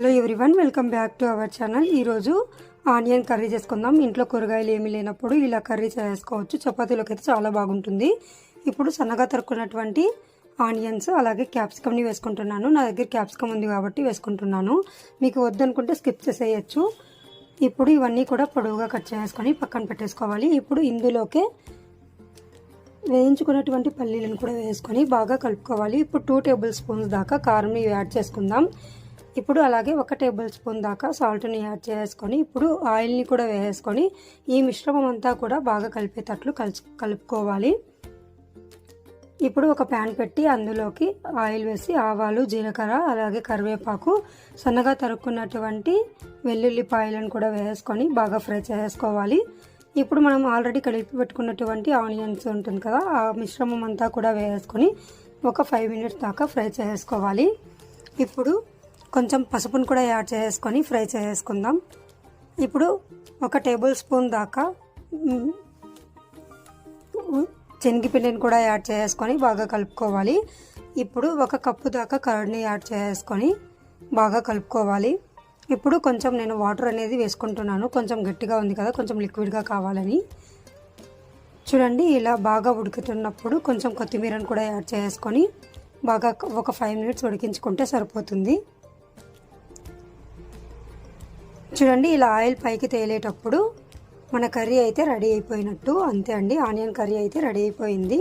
Hello everyone, welcome back to our channel. ఈరోజు onion curry చేసుకుందాం. ఇంట్లో కూరగాయలు ఏమీ లేనప్పుడు ఇలా కర్రీ చేసుకోవచ్చు. చపాతీలోకి అయితే చాలా బాగుంటుంది. ఇప్పుడు సన్నగా తరుక్కున్నటువంటి ఆనియన్స్ అలాగే క్యాప్సికమ్ని వేసుకుంటున్నాను. నా దగ్గర క్యాప్సికమ్ ఉంది కాబట్టి వేసుకుంటున్నాను. మీకు వద్దనుకుంటే స్కిప్ చేసేయచ్చు. ఇప్పుడు ఇవన్నీ కూడా పొడవుగా కట్ చేసుకొని పక్కన పెట్టేసుకోవాలి. ఇప్పుడు ఇందులోకే వేయించుకున్నటువంటి పల్లీలను కూడా వేసుకొని బాగా కలుపుకోవాలి. ఇప్పుడు 2 టేబుల్ స్పూన్స్ దాకా కారంని యాడ్ చేసుకుందాం. ఇప్పుడు అలాగే 1 టేబుల్ స్పూన్ దాకా సాల్ట్ని యాడ్ చేసుకొని ఇప్పుడు ఆయిల్ని కూడా వేసుకొని ఈ మిశ్రమం అంతా కూడా బాగా కలిపేటట్లు కలుపుకోవాలి. ఇప్పుడు ఒక ప్యాన్ పెట్టి అందులోకి ఆయిల్ వేసి ఆవాలు, జీలకర్ర అలాగే కరివేపాకు, సన్నగా తరుక్కున్నటువంటి వెల్లుల్లిపాయలను కూడా వేసుకొని బాగా ఫ్రై చేసుకోవాలి. ఇప్పుడు మనం ఆల్రెడీ కలిపి పెట్టుకున్నటువంటి ఆనియన్స్ ఉంటుంది కదా, ఆ మిశ్రమం అంతా కూడా వేసుకొని ఒక 5 మినిట్స్ దాకా ఫ్రై చేసుకోవాలి. ఇప్పుడు కొంచెం పసుపును కూడా యాడ్ చేసుకొని ఫ్రై చేసుకుందాం. ఇప్పుడు 1 టేబుల్ స్పూన్ దాకా శనగపిండిని కూడా యాడ్ చేసుకొని బాగా కలుపుకోవాలి. ఇప్పుడు 1 కప్పు దాకా కర్డ్ని యాడ్ చేసుకొని బాగా కలుపుకోవాలి. ఇప్పుడు కొంచెం నేను వాటర్ అనేది వేసుకుంటున్నాను. కొంచెం గట్టిగా ఉంది కదా, కొంచెం లిక్విడ్గా కావాలని. చూడండి, ఇలా బాగా ఉడుకుతున్నప్పుడు కొంచెం కొత్తిమీరను కూడా యాడ్ చేసుకొని బాగా ఒక 5 మినిట్స్ ఉడికించుకుంటే సరిపోతుంది. చూడండి, ఇలా ఆయిల్ పైకి తేలేటప్పుడు మన కర్రీ అయితే రెడీ అయిపోయినట్టు. అంతే అండి, ఆనియన్ కర్రీ అయితే రెడీ అయిపోయింది.